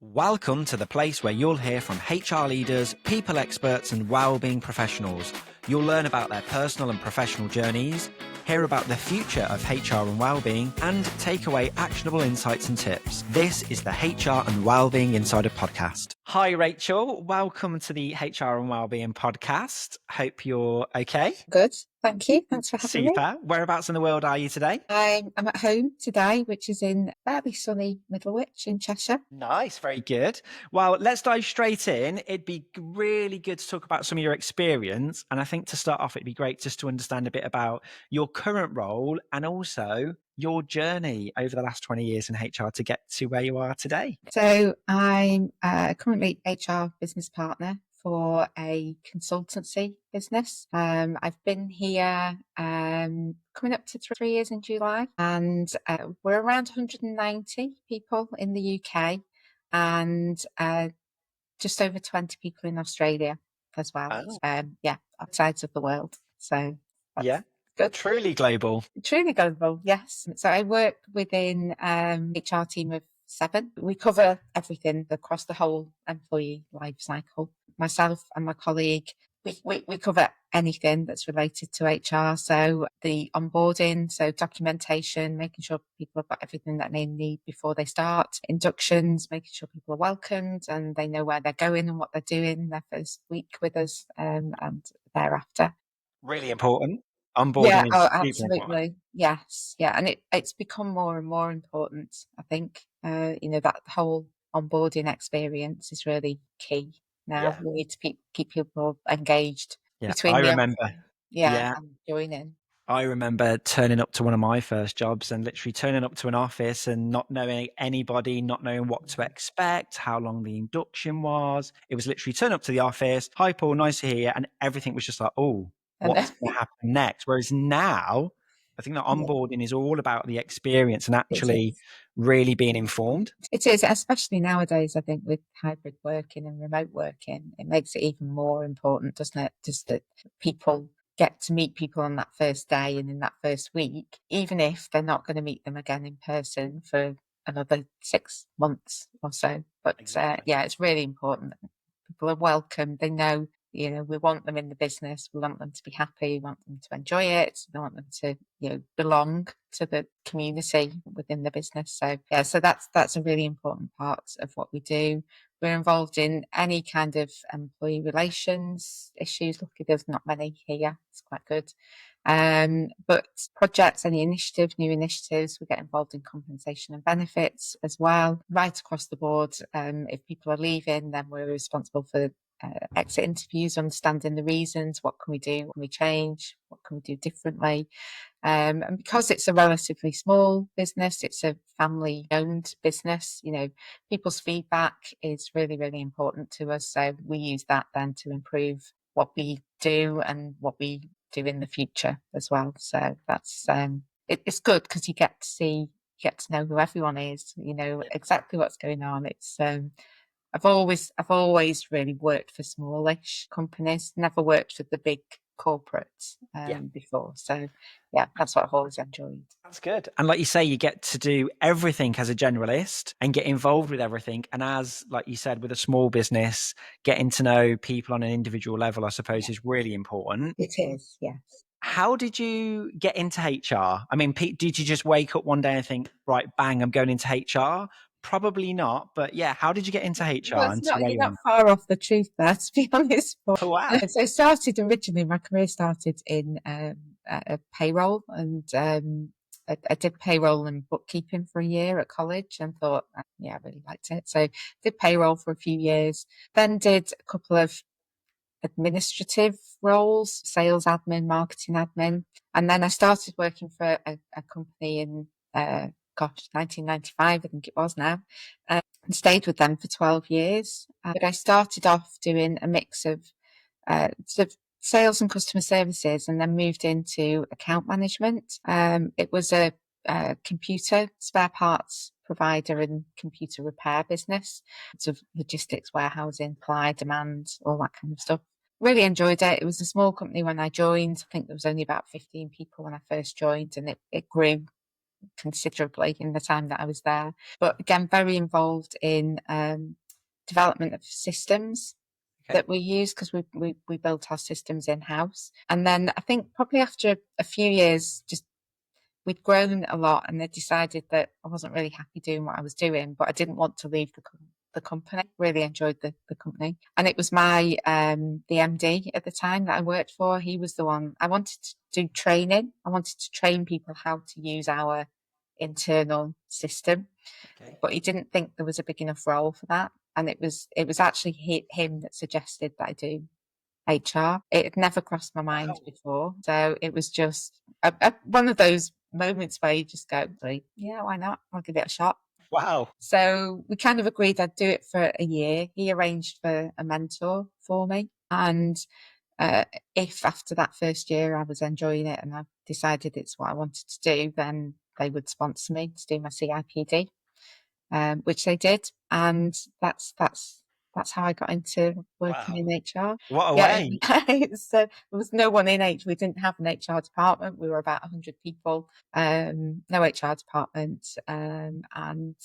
Welcome to the place where you'll hear from HR leaders, people experts, and wellbeing professionals. You'll learn about their personal and professional journeys, hear about the future of HR and wellbeing, and take away actionable insights and tips. This is the HR and Wellbeing Insider podcast. Hi, Rachel. Welcome to the HR and Wellbeing podcast. Hope you're okay. Good. Thank you. Thanks for having me. Super. Whereabouts in the world are you today? I'm at home today, which is in fairly sunny Middlewich in Cheshire. Nice, very good. Well, let's dive straight in. It'd be really good to talk about some of your experience. And I think to start off, it'd be great just to understand a bit about your current role and also your journey over the last 20 years in HR to get to where you are today. So I'm currently HR business partner for a consultancy business. I've been here coming up to 3 years in July, and we're around 190 people in the UK and just over 20 people in Australia as well. Oh. Other sides of the world. So Yeah. good. Truly global. Truly global, yes. So I work within HR team of 7. We cover everything across the whole employee life cycle. Myself and my colleague, we cover anything that's related to HR. So the onboarding, so documentation, making sure people have got everything that they need before they start, inductions, making sure people are welcomed and they know where they're going and what they're doing their first week with us and thereafter. Really important. Onboarding is super Absolutely. important. Yes. Yeah. And it's become more and more important. I think, that whole onboarding experience is really key now. Yeah. We need to keep people engaged between I the remember. and joining. I remember turning up to one of my first jobs and literally turning up to an office and not knowing anybody, not knowing what to expect, how long the induction was. It was literally turn up to the office. Hi, Paul, nice to hear you. And everything was just like, oh, what's going to happen next? Whereas now, I think that onboarding is all about the experience and actually really being informed. It is, especially nowadays, I think, with hybrid working and remote working, it makes it even more important, doesn't it? Just that people get to meet people on that first day and in that first week, even if they're not going to meet them again in person for another 6 months or so. But Exactly. it's really important that people are welcome. They know, we want them in the business. We want them to be happy. We want them to enjoy it. We want them to, belong to the community within the business. So that's a really important part of what we do. We're involved in any kind of employee relations issues. Luckily, there's not many here. It's quite good. But projects, any initiative, new initiatives, we get involved in compensation and benefits as well, right across the board. If people are leaving, then we're responsible for exit interviews, understanding the reasons, what can we do, what can we change, what can we do differently. And because it's a relatively small business, it's a family owned business, people's feedback is really, really important to us. So we use that then to improve what we do and what we do in the future as well. So that's, it's good because you get to know who everyone is, exactly what's going on. It's, I've always really worked for smallish companies, never worked for the big corporates before. So that's what I've always enjoyed. That's good. And like you say, you get to do everything as a generalist and get involved with everything. And as, like you said, with a small business, getting to know people on an individual level, I suppose, is really important. It is, yes. How did you get into HR? I mean, did you just wake up one day and think, right, bang, I'm going into HR? Probably not, but how did you get into HR? Well, you're not far off the truth there, to be honest. Oh, wow. So my career started in payroll, and I did payroll and bookkeeping for a year at college and thought, I really liked it. So did payroll for a few years, then did a couple of administrative roles, sales admin, marketing admin. And then I started working for a company in 1995, I think it was now, and stayed with them for 12 years. But I started off doing a mix of sort of sales and customer services and then moved into account management. It was a computer spare parts provider and computer repair business, sort of logistics, warehousing, supply, demand, all that kind of stuff. Really enjoyed it. It was a small company when I joined. I think there was only about 15 people when I first joined, and it grew considerably in the time that I was there. But again, very involved in development of systems that we use, because we built our systems in-house. And then I think probably after a few years, just we'd grown a lot, and they decided that I wasn't really happy doing what I was doing, but I didn't want to leave the company. Really enjoyed the company. And it was my the MD at the time that I worked for. He was the one. I wanted to do training. I wanted to train people how to use our internal system, but he didn't think there was a big enough role for that. And it was actually him that suggested that I do HR. It had never crossed my mind before. So it was just one of those moments where you just go, yeah, why not? I'll give it a shot. Wow. So we kind of agreed I'd do it for a year. He arranged for a mentor for me. And if after that first year I was enjoying it and I decided it's what I wanted to do, then they would sponsor me to do my CIPD, which they did. And that's how I got into working in HR. What a way. So there was no one in HR. We didn't have an HR department. We were about 100 people, no HR department. And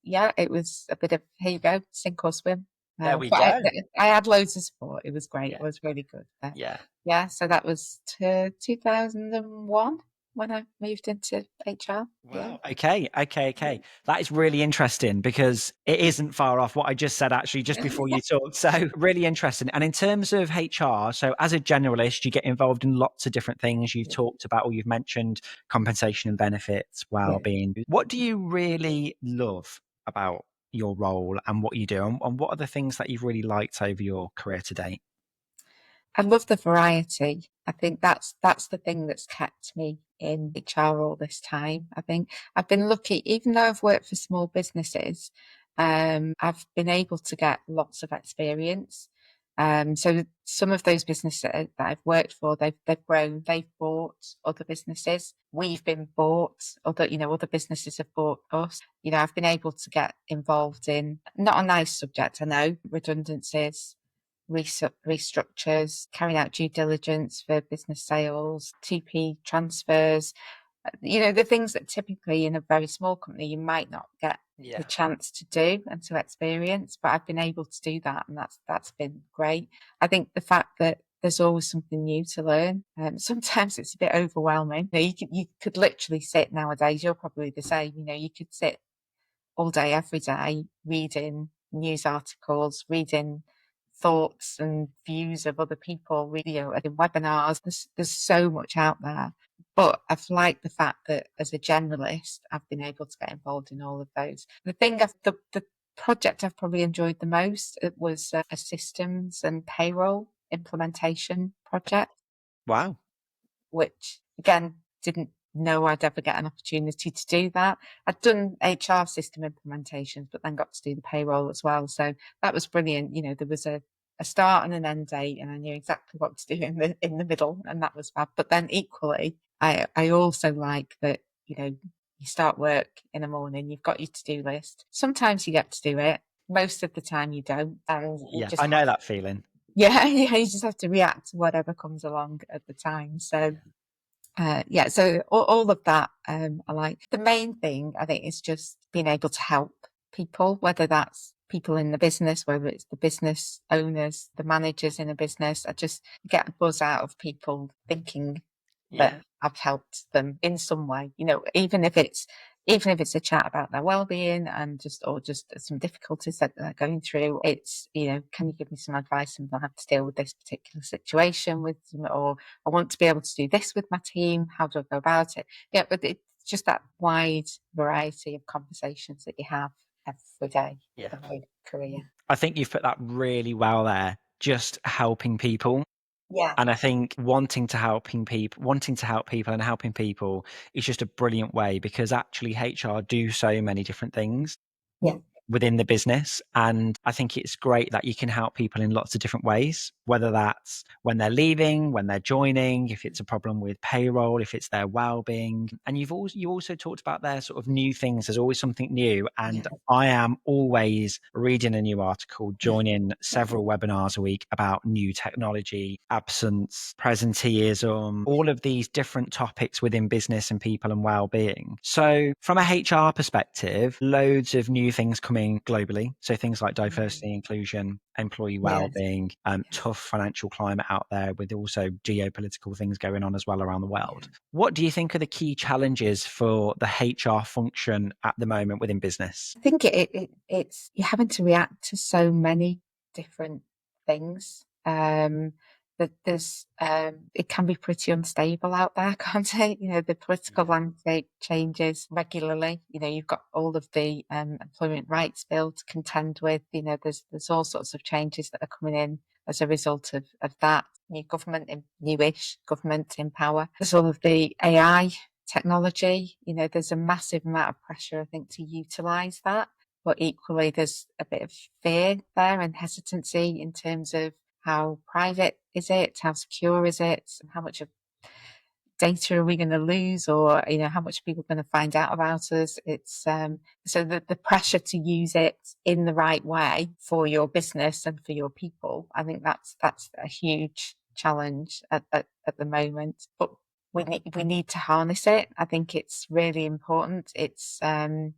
yeah, it was a bit of, here you go, sink or swim. There we But go. I had loads of support. It was great. Yeah. It was really good. Yeah. So that was 2001 when I moved into HR. Wow. Okay. That is really interesting, because it isn't far off what I just said, actually, just before you talked. So really interesting. And in terms of HR, so as a generalist, you get involved in lots of different things. You've talked about, or you've mentioned compensation and benefits, well-being. What do you really love about your role and what you do? And what are the things that you've really liked over your career to date? I love the variety. I think that's the thing that's kept me in HR all this time. I think I've been lucky, even though I've worked for small businesses, I've been able to get lots of experience. So some of those businesses that I've worked for, they've grown, they've bought other businesses. We've been bought, other businesses have bought us. I've been able to get involved in, not a nice subject, I know, redundancies, restructures, carrying out due diligence for business sales, TP transfers, the things that typically in a very small company you might not get the chance to do and to experience, but I've been able to do that, and that's been great. I think the fact that there's always something new to learn. Sometimes it's a bit overwhelming. You could literally sit nowadays, you're probably the same, you could sit all day, every day, reading news articles, reading thoughts and views of other people, in webinars. There's so much out there. But I've liked the fact that as a generalist, I've been able to get involved in all of those. The project I've probably enjoyed the most, it was a systems and payroll implementation project. Wow. Which again, didn't know I'd ever get an opportunity to do that. I'd done HR system implementations, but then got to do the payroll as well. So that was brilliant. There was a start and an end date, and I knew exactly what to do in the middle, and that was fab. But then equally, I also like that, you start work in the morning, you've got your to-do list. Sometimes you get to do it. Most of the time you don't. And I know that feeling. Yeah, you just have to react to whatever comes along at the time. So so all of that, I like. The main thing, I think, is just being able to help people, whether that's people in the business, whether it's the business owners, the managers in a business. I just get a buzz out of people thinking that I've helped them in some way, even if it's a chat about their well-being and just some difficulties that they're going through. It's, can you give me some advice on how to deal with this particular situation with them, or I want to be able to do this with my team. How do I go about it? Yeah, but it's just that wide variety of conversations that you have every day of your career. I think you've put that really well there. Just helping people. Yeah. And I think wanting to help people and helping people is just a brilliant way, because actually HR do so many different things. Yeah. within the business. And I think it's great that you can help people in lots of different ways, whether that's when they're leaving, when they're joining, if it's a problem with payroll, if it's their well-being. And you also talked about their sort of new things. There's always something new. And I am always reading a new article, joining several webinars a week about new technology, absence, presenteeism, all of these different topics within business and people and well-being. So from a HR perspective, loads of new things coming globally. So things like diversity, inclusion, employee well-being, tough financial climate out there with also geopolitical things going on as well around the world. What do you think are the key challenges for the HR function at the moment within business? I think it's you're having to react to so many different things. That there's it can be pretty unstable out there, can't it? You know, the political landscape changes regularly. You know, you've got all of the employment rights bill to contend with. You know, there's all sorts of changes that are coming in as a result of that. Newish government in power. There's all of the AI technology. You know, there's a massive amount of pressure, I think, to utilise that. But equally, there's a bit of fear there and hesitancy in terms of how private is it, how secure is it, and how much of data are we going to lose, or you know, how much people are going to find out about us. It's so the pressure to use it in the right way for your business and for your people. I think that's a huge challenge at the moment, but we need to harness it. I think it's really important. It's one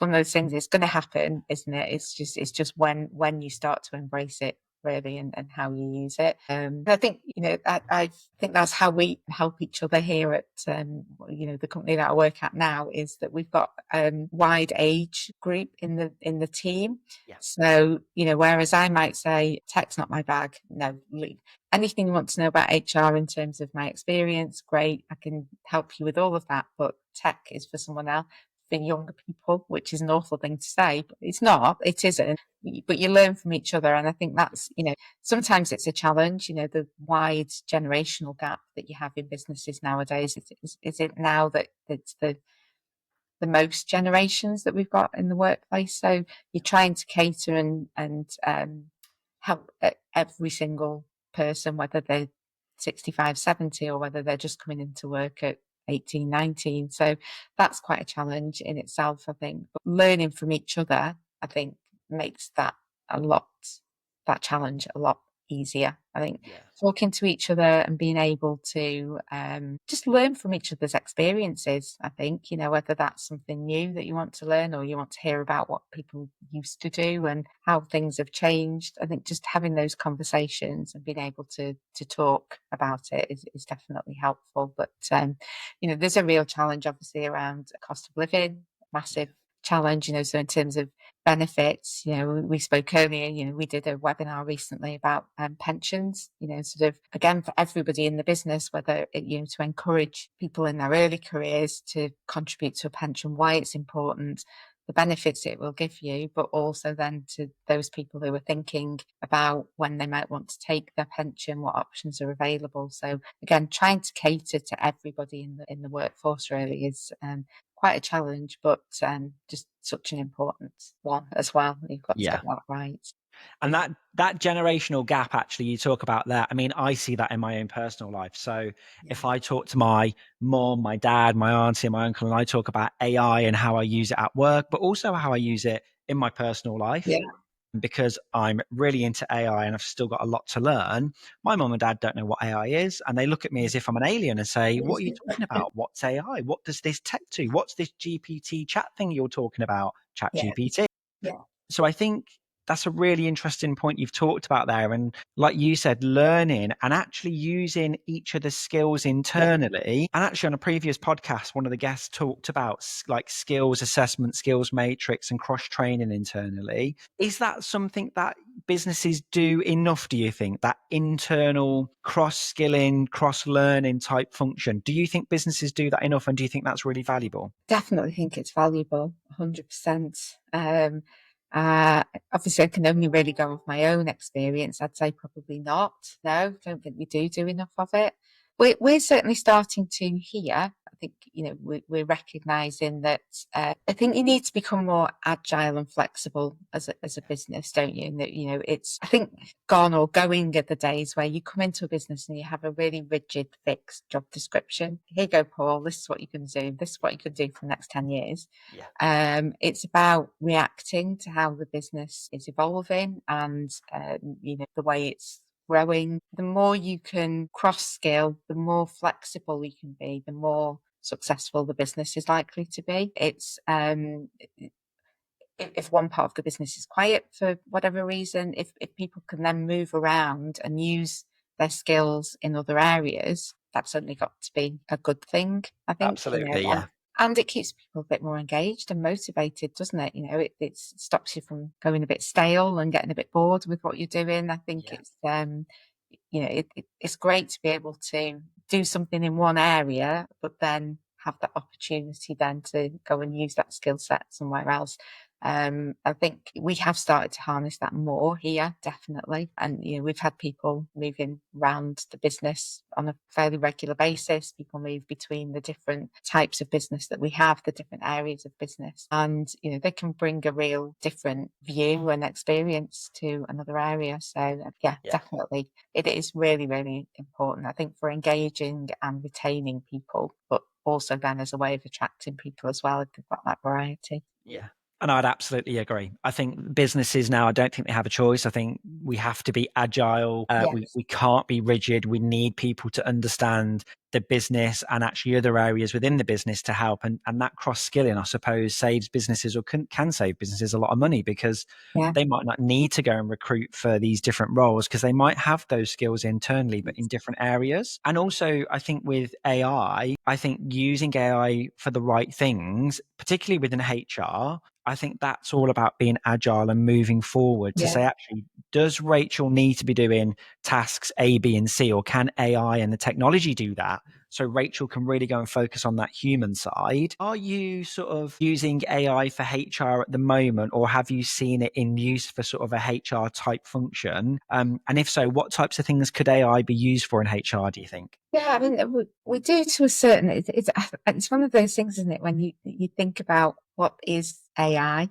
of those things. It's going to happen, isn't it? It's just when you start to embrace it really, and how you use it. I think, you know, I think that's how we help each other here at you know, the company that I work at now, is that we've got wide age group in the team. So, you know, whereas I might say tech's not my bag, no, anything you want to know about HR in terms of my experience, great, I can help you with all of that, but tech is for someone else, for younger people, which is an awful thing to say, but it's not, it isn't. But you learn from each other. And I think that's, you know, sometimes it's a challenge, you know, the wide generational gap that you have in businesses nowadays. Is it now that it's the most generations that we've got in the workplace? So you're trying to cater and help every single person, whether they're 65, 70, or whether they're just coming into work at 18, 19. So that's quite a challenge in itself, I think. But learning from each other, I think, makes that challenge a lot easier. I think talking to each other and being able to just learn from each other's experiences, I think, you know, whether that's something new that you want to learn, or you want to hear about what people used to do and how things have changed. I think just having those conversations and being able to talk about it is definitely helpful. But you know, there's a real challenge obviously around cost of living, massive challenge, you know, so in terms of benefits, you know, we spoke earlier, you know, we did a webinar recently about pensions, you know, sort of again for everybody in the business, whether you know, to encourage people in their early careers to contribute to a pension, why it's important, the benefits it will give you, but also then to those people who are thinking about when they might want to take their pension, what options are available. So again, trying to cater to everybody in the workforce really is quite a challenge, but just such an important one as well. You've got to get that right. And that generational gap, actually, you talk about that. I mean, I see that in my own personal life. So if I talk to my mom, my dad, my auntie, and my uncle, and I talk about AI and how I use it at work, but also how I use it in my personal life, because I'm really into AI and I've still got a lot to learn. My mom and dad don't know what AI is, and they look at me as if I'm an alien and say, "What are you talking about? What's AI? What does this tech do? What's this GPT chat thing you're talking about? Chat GPT." So I think that's a really interesting point you've talked about there. And like you said, learning and actually using each other's skills internally. And actually on a previous podcast, one of the guests talked about like skills assessment, skills matrix, and cross training internally. Is that something that businesses do enough, do you think, that internal cross skilling, cross learning type function? Do you think businesses do that enough? And do you think that's really valuable? Definitely think it's valuable, 100%. Obviously, I can only really go off my own experience. I'd say probably not. No, don't think we do enough of it. We're certainly starting to hear. I think, we're recognizing that I think you need to become more agile and flexible as a business, don't you? And that, it's, I think, gone or going are the days where you come into a business and you have a really rigid, fixed job description. Here you go, Paul, this is what you can do. This is what you can do for the next 10 years. It's about reacting to how the business is evolving and, the way it's growing. The more you can cross skill, the more flexible you can be, the more successful the business is likely to be. It's if one part of the business is quiet for whatever reason, if people can then move around and use their skills in other areas, that's certainly got to be a good thing, I think. Absolutely, yeah. And it keeps people a bit more engaged and motivated, doesn't it? It stops you from going a bit stale and getting a bit bored with what you're doing. I think it's it's great to be able to do something in one area, but then have that opportunity then to go and use that skill set somewhere else. I think we have started to harness that more here, definitely. And, we've had people moving around the business on a fairly regular basis. People move between the different types of business that we have, the different areas of business. And, they can bring a real different view and experience to another area. So, definitely. It is really, really important, I think, for engaging and retaining people, but also then as a way of attracting people as well, if you've got that variety. Yeah. And I'd absolutely agree. I think businesses now, I don't think they have a choice. I think we have to be agile. We can't be rigid. We need people to understand the business and actually other areas within the business to help. And that cross skilling, I suppose, saves businesses or can save businesses a lot of money because they might not need to go and recruit for these different roles because they might have those skills internally, but in different areas. And also, I think with AI, I think using AI for the right things, particularly within HR, I think that's all about being agile and moving forward to say, actually, does Rachel need to be doing tasks A, B, and C, or can AI and the technology do that? So Rachel can really go and focus on that human side. Are you sort of using AI for HR at the moment, or have you seen it in use for sort of a HR type function? And if so, what types of things could AI be used for in HR, do you think? Yeah, I mean, we do to a certain. It's one of those things, isn't it? When you think about what is AI,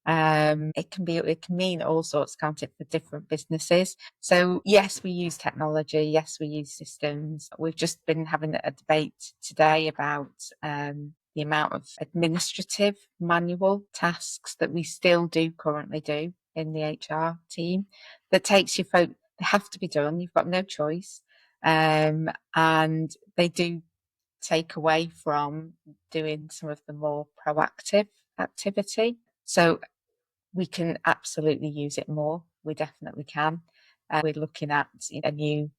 it can mean all sorts, can't it, for different businesses. So yes, we use technology. Yes, we use systems. We've just been having a debate today about the amount of administrative manual tasks that we still currently do in the HR team that takes you folk. They have to be done. You've got no choice. And they do take away from doing some of the more proactive activity. So we can absolutely use it more. We definitely can. We're looking at a new,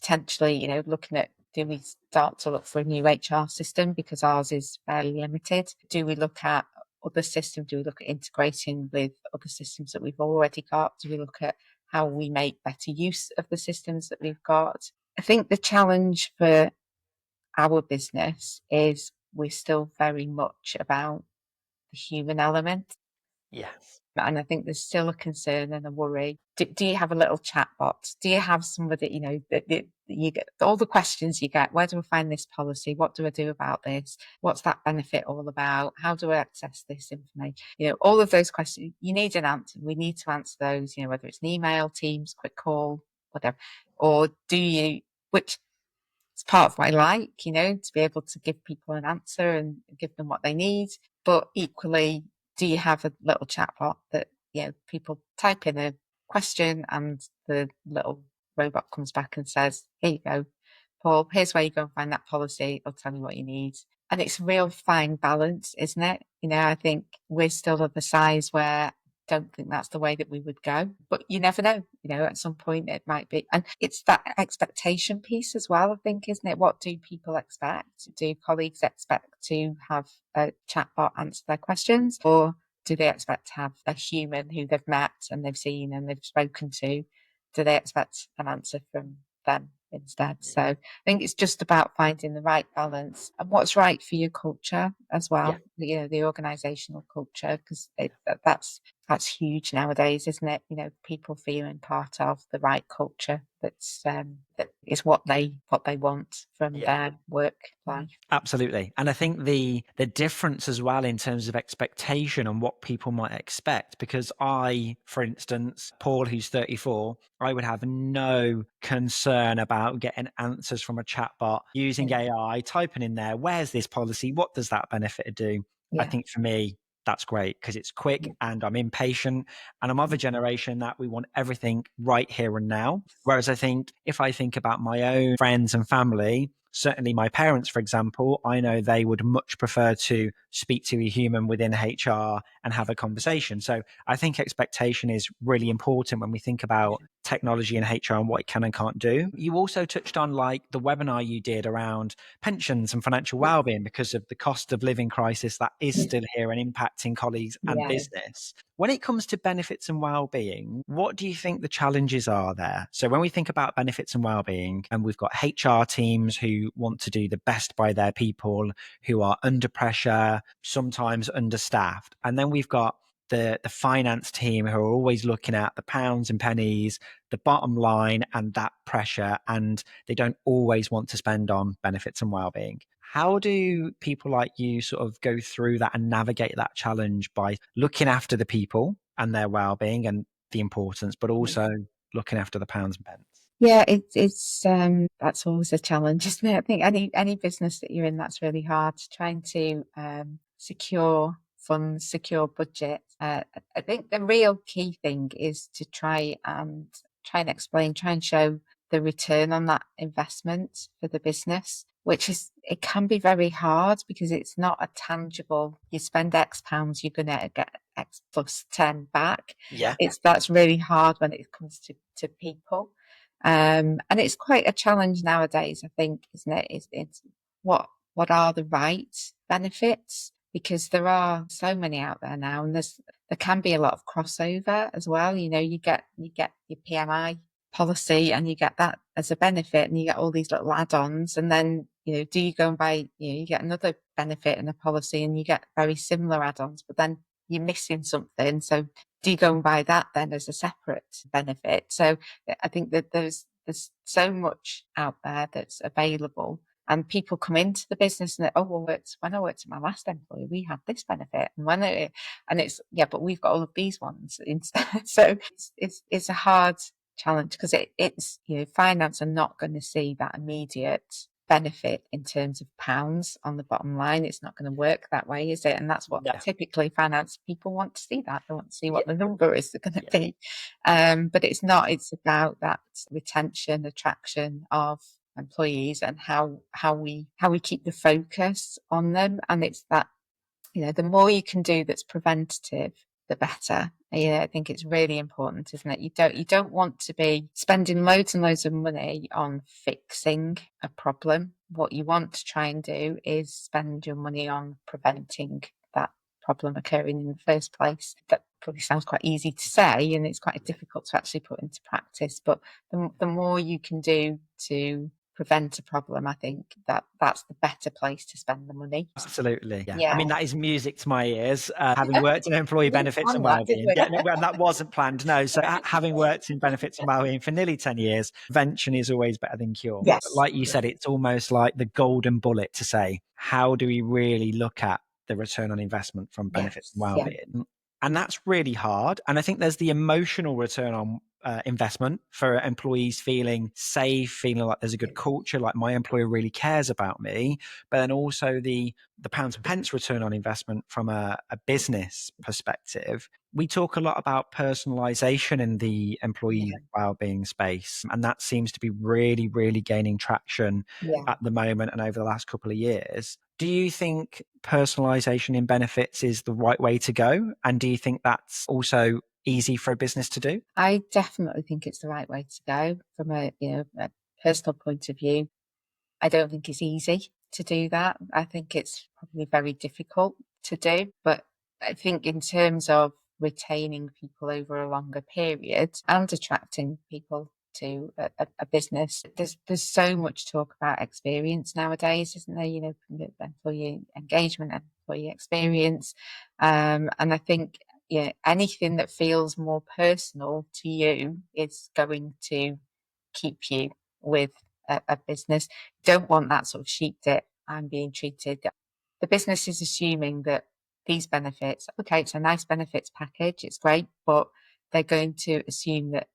potentially, looking at, do we start to look for a new HR system because ours is fairly limited? Do we look at other systems? Do we look at integrating with other systems that we've already got? Do we look at how we make better use of the systems that we've got? I think the challenge for our business is we're still very much about the human element. Yes. And I think there's still a concern and a worry. Do you have a little chatbot? Do you have somebody, that you get all the questions you get? Where do I find this policy? What do I do about this? What's that benefit all about? How do I access this information? All of those questions, you need an answer. We need to answer those, whether it's an email, Teams, quick call, whatever. Or which it's part of what I like, to be able to give people an answer and give them what they need. But equally, do you have a little chatbot that, people type in a question and the little robot comes back and says, here you go, Paul, here's where you go and find that policy. It'll tell you what you need. And it's a real fine balance, isn't it? I think we're still of the size where don't think that's the way that we would go, but you never know, at some point it might be. And it's that expectation piece as well, I think, isn't it? What do people expect? Do colleagues expect to have a chatbot answer their questions, or do they expect to have a human who they've met and they've seen and they've spoken to? Do they expect an answer from them instead? So I think it's just about finding the right balance and what's right for your culture as well, the organizational culture, because that's that's huge nowadays, isn't it? People feeling part of the right culture that is what they want from their work life. Absolutely. And I think the difference as well in terms of expectation and what people might expect, because I, for instance, Paul, who's 34, I would have no concern about getting answers from a chatbot using AI, typing in there, where's this policy? What does that benefit do? I think for me, that's great because it's quick and I'm impatient and I'm of a generation that we want everything right here and now. Whereas I think if I think about my own friends and family, certainly my parents, for example, I know they would much prefer to speak to a human within HR and have a conversation. So I think expectation is really important when we think about technology in HR and what it can and can't do. You also touched on like the webinar you did around pensions and financial well-being because of the cost of living crisis that is still here and impacting colleagues and business. When it comes to benefits and well-being, what do you think the challenges are there? So when we think about benefits and well-being, and we've got HR teams who want to do the best by their people, who are under pressure, sometimes understaffed, and then we've got the finance team who are always looking at the pounds and pennies, the bottom line and that pressure, and they don't always want to spend on benefits and well-being. How do people like you sort of go through that and navigate that challenge by looking after the people and their well-being and the importance, but also looking after the pounds and pence? Yeah, it's that's always a challenge, isn't it? I think any business that you're in, that's really hard. Trying to secure funds, secure budget. I think the real key thing is to try and explain, try and show the return on that investment for the business, which it can be very hard because it's not a tangible, you spend X pounds, you're going to get X plus 10 back. That's really hard when it comes to people. And it's quite a challenge nowadays, I think, isn't it? It's what are the right benefits? Because there are so many out there now, and there can be a lot of crossover as well. You get your PMI policy and you get that as a benefit and you get all these little add-ons, and then do you go and buy, you get another benefit and a policy and you get very similar add-ons, but then you're missing something, so do you go and buy that then as a separate benefit? So I think that there's so much out there that's available, and people come into the business and they, when I worked at my last employer, we had this benefit, and it's but we've got all of these ones instead. So it's a hard challenge because it's finance are not going to see that immediate benefit in terms of pounds on the bottom line. It's not going to work that way, is it? And that's what typically finance people want to see. That they want to see what the number is going to be. But it's not. It's about that retention, attraction of employees, and how we keep the focus on them. And it's that the more you can do that's preventative, the better. I think it's really important, isn't it? You don't want to be spending loads and loads of money on fixing a problem. What you want to try and do is spend your money on preventing that problem occurring in the first place. That probably sounds quite easy to say, and it's quite difficult to actually put into practice. But the more you can do to prevent a problem, I think that's the better place to spend the money. Absolutely. Yeah. I mean, that is music to my ears, having worked in employee benefits and wellbeing. That wasn't planned. No. So having worked in benefits and wellbeing for nearly 10 years, prevention is always better than cure. Yes. But like you said, it's almost like the golden bullet to say, how do we really look at the return on investment from benefits and wellbeing? And that's really hard. And I think there's the emotional return on investment for employees feeling safe, feeling like there's a good culture, like my employer really cares about me. But then also the pounds and pence return on investment from a business perspective. We talk a lot about personalisation in the employee wellbeing space, and that seems to be really, really gaining traction at the moment and over the last couple of years. Do you think personalisation in benefits is the right way to go? And do you think that's also easy for a business to do? I definitely think it's the right way to go from a personal point of view. I don't think it's easy to do that. I think it's probably very difficult to do, but I think in terms of retaining people over a longer period and attracting people to a business, there's so much talk about experience nowadays, isn't there? Employee engagement, employee experience, and I think anything that feels more personal to you is going to keep you with a business. Don't want that sort of sheep dip. I'm being treated. The business is assuming that these benefits, okay, it's a nice benefits package, it's great, but they're going to assume that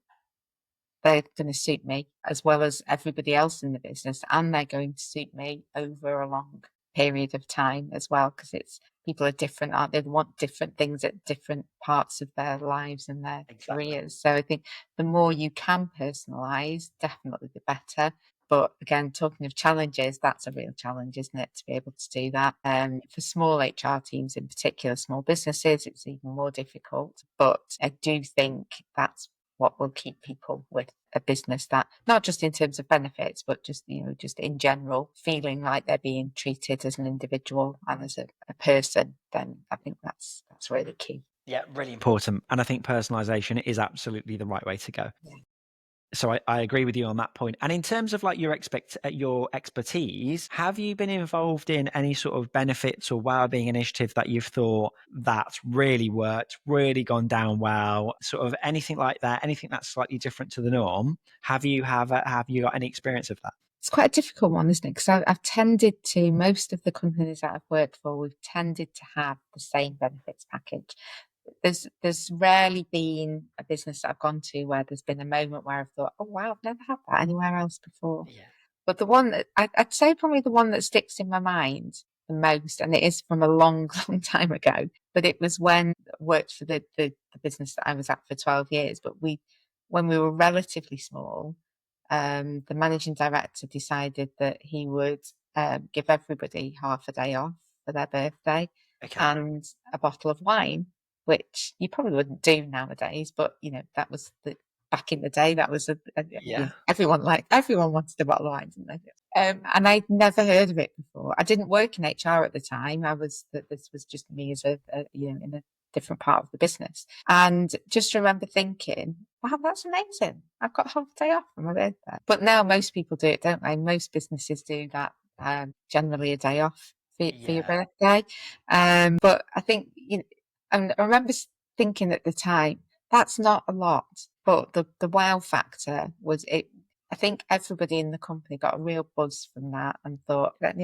they're going to suit me as well as everybody else in the business, and they're going to suit me over a long period of time as well, because people are different, aren't they? They want different things at different parts of their lives and their careers. So I think the more you can personalize, definitely the better. But again, talking of challenges, that's a real challenge, isn't it, to be able to do that? For small HR teams in particular, small businesses, it's even more difficult. But I do think that's what will keep people with a business, that not just in terms of benefits, but just just in general, feeling like they're being treated as an individual and as a person. Then I think that's really key. Yeah, really important. And I think personalization is absolutely the right way to go. Yeah. So I agree with you on that point. And in terms of like your expertise, have you been involved in any sort of benefits or wellbeing initiative that you've thought that's really worked, really gone down well, sort of anything like that, anything that's slightly different to the norm? Have you got any experience of that? It's quite a difficult one, isn't it? Because I've tended to, most of the companies that I've worked for, we've tended to have the same benefits package. There's rarely been a business that I've gone to where there's been a moment where I've thought, oh wow, I've never had that anywhere else before. Yeah. But the one that I'd say probably the one that sticks in my mind the most, and it is from a long, long time ago, but it was when I worked for the business that I was at for 12 years. But when we were relatively small, the managing director decided that he would give everybody half a day off for their birthday, and a bottle of wine, which you probably wouldn't do nowadays, but that was back in the day, that was everyone wanted a bottle of wine, didn't they? And I'd never heard of it before. I didn't work in HR at the time. This was just me as in a different part of the business, and just remember thinking, wow, that's amazing, I've got half a day off for my birthday. But now most people do it, don't they? Most businesses do that, generally a day off for your birthday. But I think and I remember thinking at the time, that's not a lot, but the wow factor was it. I think everybody in the company got a real buzz from that and thought that,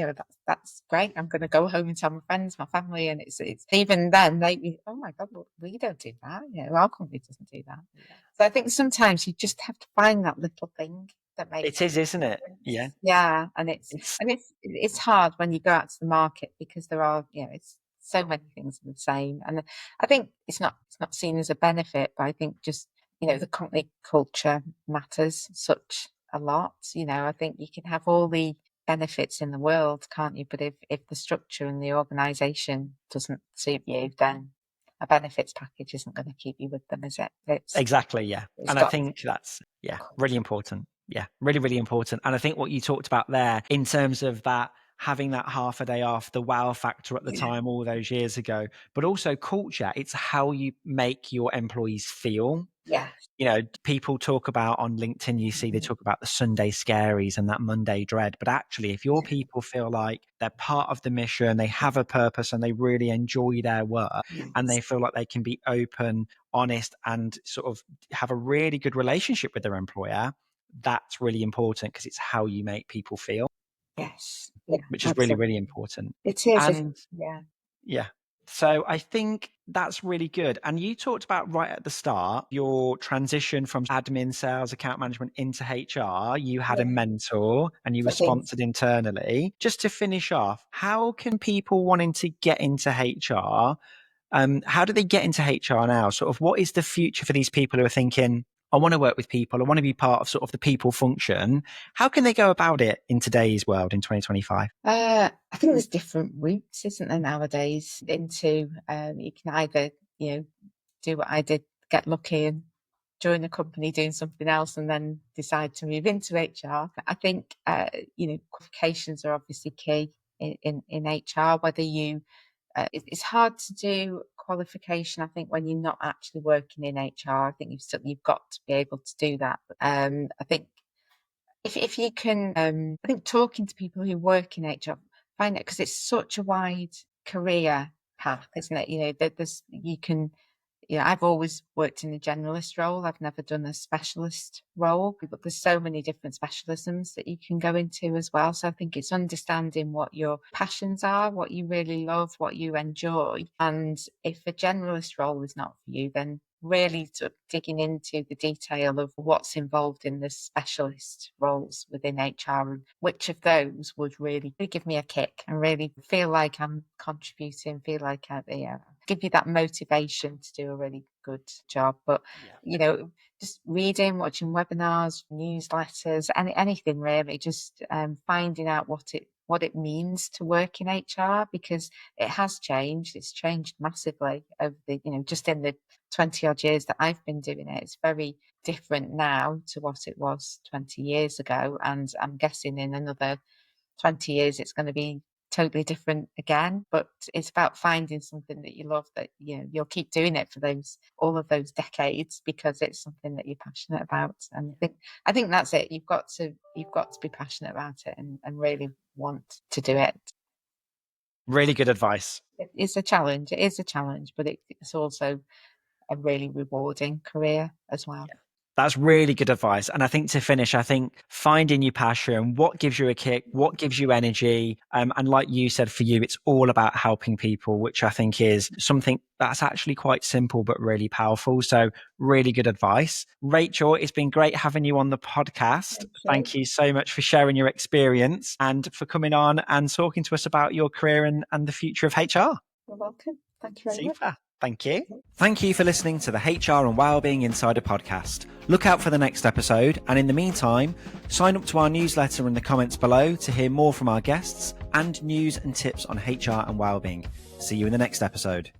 that's great. I'm going to go home and tell my friends, my family. And it's even then oh my God, we don't do that. Our company doesn't do that. Yeah. So I think sometimes you just have to find that little thing that makes it is, isn't it? Yeah. Yeah. And it's hard when you go out to the market, because there are, it's so many things are the same. And I think it's not seen as a benefit, but I think just, the company culture matters such a lot. I think you can have all the benefits in the world, can't you? But if the structure and the organisation doesn't suit you, then a benefits package isn't going to keep you with them, is it? Exactly, yeah. And I think that's, really important. Yeah, really, really important. And I think what you talked about there in terms of that, having that half a day off, the wow factor at the time all those years ago, but also culture, it's how you make your employees feel. Yeah. People talk about on LinkedIn, you see they talk about the Sunday scaries and that Monday dread. But actually, if your people feel like they're part of the mission, they have a purpose and they really enjoy their work, and they feel like they can be open, honest, and sort of have a really good relationship with their employer, that's really important, because it's how you make people feel. Yes. Which is really, really important. It is. And yeah. So I think that's really good. And you talked about right at the start, your transition from admin, sales, account management into HR. You had a mentor and you were sponsored internally. Just to finish off, how can people wanting to get into HR, how do they get into HR now? Sort of what is the future for these people who are thinking, I want to work with people, I want to be part of sort of the people function. How can they go about it in today's world in 2025? I think there's different routes, isn't there, nowadays, into you can either, do what I did, get lucky and join a company doing something else and then decide to move into HR. I think, qualifications are obviously key in HR, whether you, it's hard to do qualification, I think, when you're not actually working in HR. I think you've got to be able to do that. I think if you can, I think talking to people who work in HR, find it, because it's such a wide career path, isn't it? I've always worked in a generalist role. I've never done a specialist role, but there's so many different specialisms that you can go into as well. So I think it's understanding what your passions are, what you really love, what you enjoy. And if a generalist role is not for you, then really sort of digging into the detail of what's involved in the specialist roles within HR and which of those would really give me a kick and really feel like I'm contributing, feel like give you that motivation to do a really good job. But just reading, watching webinars, newsletters, anything really, just finding out what it means to work in HR, because it has changed. It's changed massively over the, just in the 20 odd years that I've been doing it. It's very different now to what it was 20 years ago. And I'm guessing in another 20 years, it's going to be totally different again. But it's about finding something that you love, that you'll keep doing it for all of those decades, because it's something that you're passionate about. And I think that's it. You've got to be passionate about it and really want to do it. Really good advice. It is a challenge. It is a challenge, but it's also a really rewarding career as well. Yeah. That's really good advice. And I think to finish, I think finding your passion, what gives you a kick, what gives you energy. And like you said, for you, it's all about helping people, which I think is something that's actually quite simple, but really powerful. So really good advice. Rachel, it's been great having you on the podcast. Thank you so much for sharing your experience and for coming on and talking to us about your career and the future of HR. You're welcome. Thank you very much. Super. Thank you. Thank you for listening to the HR and Wellbeing Insider podcast. Look out for the next episode. And in the meantime, sign up to our newsletter in the comments below to hear more from our guests and news and tips on HR and wellbeing. See you in the next episode.